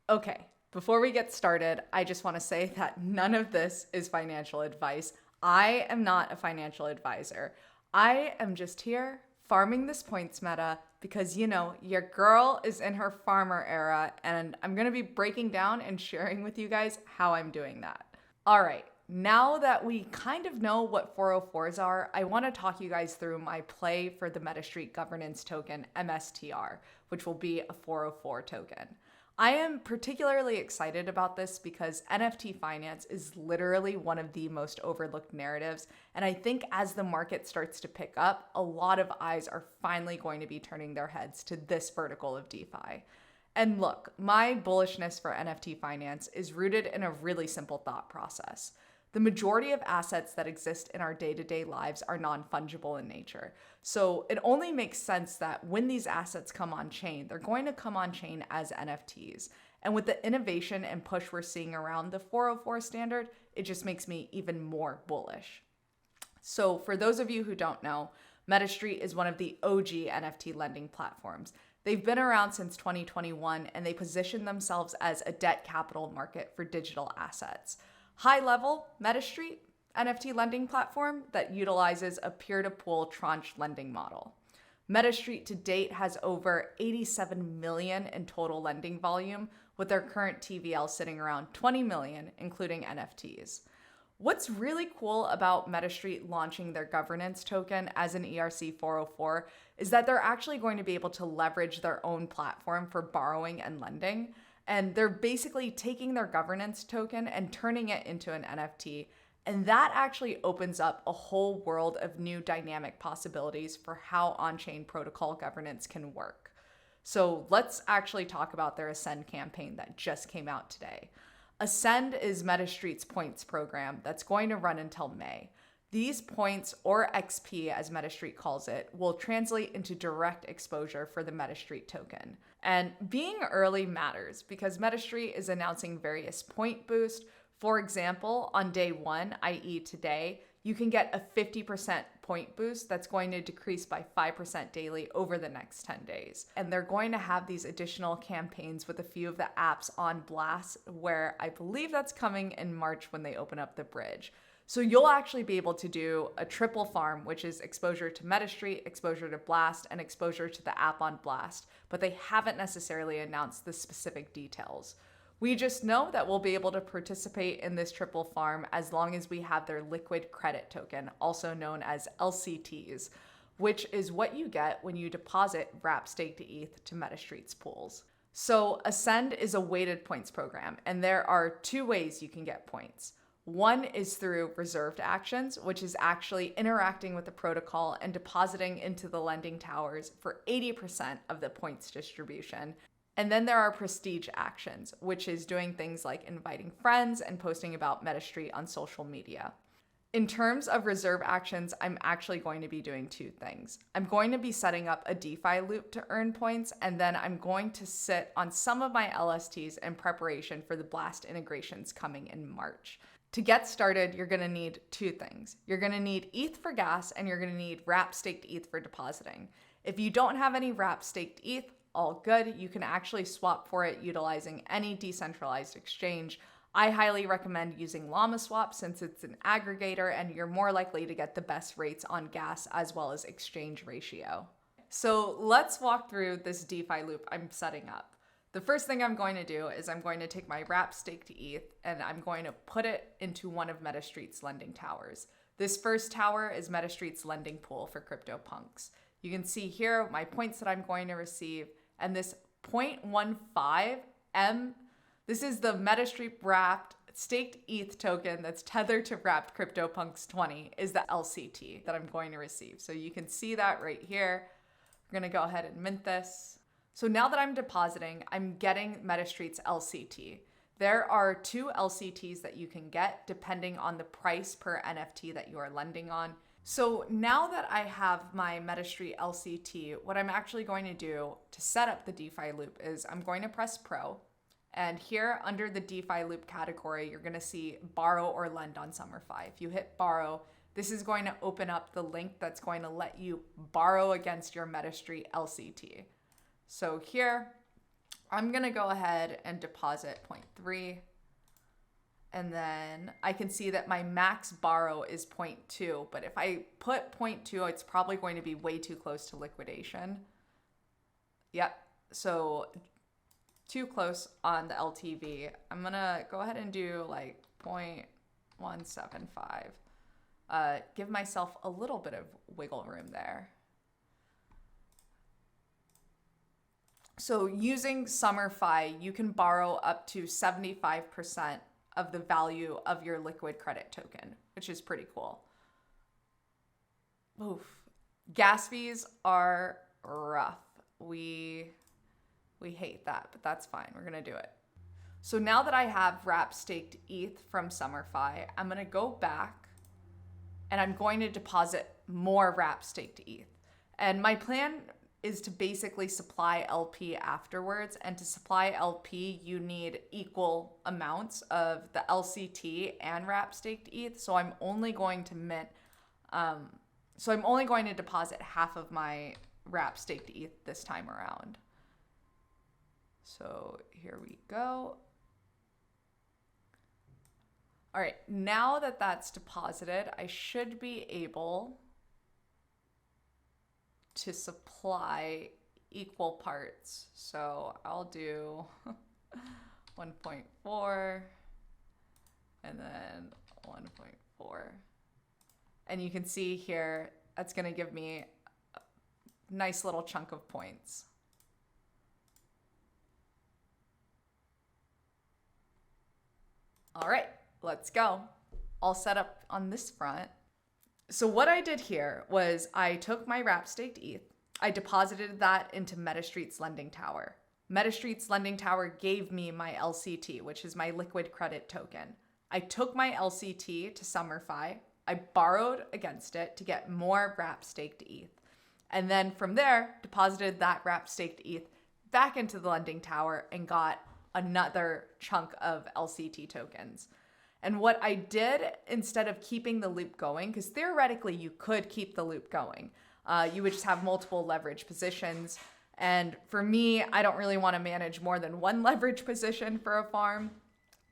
Okay, before we get started, I just want to say that none of this is financial advice. I am not a financial advisor. I am just here farming this points meta because, your girl is in her farmer era, and I'm going to be breaking down and sharing with you guys how I'm doing that. All right, now that we kind of know what 404s are, I want to talk you guys through my play for the MetaStreet governance token, MSTR, which will be a 404 token. I am particularly excited about this because NFT finance is literally one of the most overlooked narratives. And I think as the market starts to pick up, a lot of eyes are finally going to be turning their heads to this vertical of DeFi. And look, my bullishness for NFT finance is rooted in a really simple thought process. The majority of assets that exist in our day-to-day lives are non-fungible in nature. So it only makes sense that when these assets come on chain, they're going to come on chain as NFTs. And with the innovation and push we're seeing around the 404 standard, it just makes me even more bullish. So for those of you who don't know, MetaStreet is one of the OG NFT lending platforms. They've been around since 2021, and they position themselves as a debt capital market for digital assets. High level, MetaStreet, NFT lending platform that utilizes a peer-to-pool tranche lending model. MetaStreet to date has over 87 million in total lending volume, with their current TVL sitting around 20 million, including NFTs. What's really cool about MetaStreet launching their governance token as an ERC-404 is that they're actually going to be able to leverage their own platform for borrowing and lending. And they're basically taking their governance token and turning it into an NFT. And that actually opens up a whole world of new dynamic possibilities for how on-chain protocol governance can work. So let's actually talk about their Ascend campaign that just came out today. Ascend is MetaStreet's points program that's going to run until May. These points, or XP as MetaStreet calls it, will translate into direct exposure for the MetaStreet token. And being early matters because MetaStreet is announcing various point boosts. For example, on day one, i.e. today, you can get a 50% point boost that's going to decrease by 5% daily over the next 10 days. And they're going to have these additional campaigns with a few of the apps on blast, where I believe that's coming in March when they open up the bridge. So you'll actually be able to do a triple farm, which is exposure to MetaStreet, exposure to Blast, and exposure to the app on Blast, but they haven't necessarily announced the specific details. We just know that we'll be able to participate in this triple farm as long as we have their liquid credit token, also known as LCTs, which is what you get when you deposit wrap staked ETH to MetaStreet's pools. So Ascend is a weighted points program, and there are two ways you can get points. One is through reserved actions, which is actually interacting with the protocol and depositing into the lending towers for 80% of the points distribution. And then there are prestige actions, which is doing things like inviting friends and posting about MetaStreet on social media. In terms of reserve actions, I'm actually going to be doing two things. I'm going to be setting up a DeFi loop to earn points, and then I'm going to sit on some of my LSTs in preparation for the Blast integrations coming in March. To get started, you're going to need two things. You're going to need ETH for gas, and you're going to need wrap staked ETH for depositing. If you don't have any wrap staked ETH, all good. You can actually swap for it utilizing any decentralized exchange. I highly recommend using LlamaSwap since it's an aggregator and you're more likely to get the best rates on gas as well as exchange ratio. So let's walk through this DeFi loop I'm setting up. The first thing I'm going to do is I'm going to take my wrap staked ETH and I'm going to put it into one of MetaStreet's lending towers. This first tower is MetaStreet's lending pool for CryptoPunks. You can see here my points that I'm going to receive, and this 0.15 M, this is the MetaStreet wrapped staked ETH token that's tethered to wrapped CryptoPunks 20 is the LCT that I'm going to receive. So you can see that right here. We're gonna go ahead and mint this. So now that I'm depositing, I'm getting MetaStreet's LCT. There are two LCTs that you can get depending on the price per NFT that you are lending on. So now that I have my MetaStreet LCT, what I'm actually going to do to set up the DeFi loop is I'm going to press Pro. And here under the DeFi loop category, you're going to see borrow or lend on SummerFi. If you hit borrow, this is going to open up the link that's going to let you borrow against your MetaStreet LCT. So here, I'm going to go ahead and deposit 0.3. And then I can see that my max borrow is 0.2. But if I put 0.2, it's probably going to be way too close to liquidation. Yep. So too close on the LTV. I'm going to go ahead and do like 0.175. Give myself a little bit of wiggle room there. So using SummerFi, you can borrow up to 75% of the value of your liquid credit token, which is pretty cool. Oof. Gas fees are rough. We hate that, but that's fine. We're going to do it. So now that I have wrap staked ETH from SummerFi, I'm going to go back and I'm going to deposit more wrap staked ETH. And my plan is to basically supply LP afterwards. And to supply LP, you need equal amounts of the LCT and wrap staked ETH. So I'm only going to deposit half of my wrap staked ETH this time around. So here we go. All right, now that that's deposited, I should be able to supply equal parts. So I'll do 1.4 and then 1.4. And you can see here, that's going to give me a nice little chunk of points. All right, let's go. All set up on this front. So what I did here was I took my wrap staked ETH, I deposited that into MetaStreet's lending tower. MetaStreet's lending tower gave me my LCT, which is my liquid credit token. I took my LCT to SummerFi, I borrowed against it to get more wrap staked ETH. And then from there, deposited that wrap staked ETH back into the lending tower and got another chunk of LCT tokens. And what I did, instead of keeping the loop going, because theoretically you could keep the loop going, you would just have multiple leverage positions. And for me, I don't really want to manage more than one leverage position for a farm.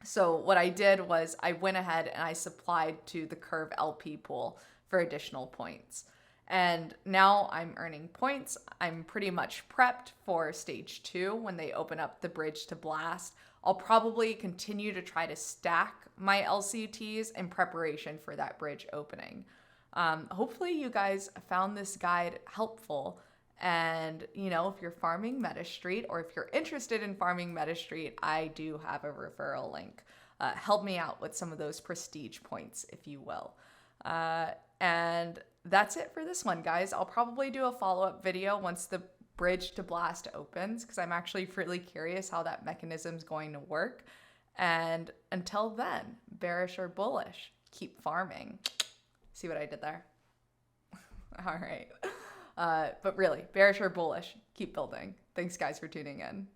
So what I did was I went ahead and I supplied to the Curve LP pool for additional points. And now I'm earning points. I'm pretty much prepped for stage 2 when they open up the bridge to Blast. I'll probably continue to try to stack my LCTs in preparation for that bridge opening. Hopefully you guys found this guide helpful. And, you know, if you're farming MetaStreet or if you're interested in farming MetaStreet, I do have a referral link. Help me out with some of those prestige points, if you will. And that's it for this one, guys. I'll probably do a follow-up video once the bridge to Blast opens, because I'm actually really curious how that mechanism is going to work. And until then, bearish or bullish, keep farming. See what I did there? All right. But really, bearish or bullish, keep building. Thanks, guys, for tuning in.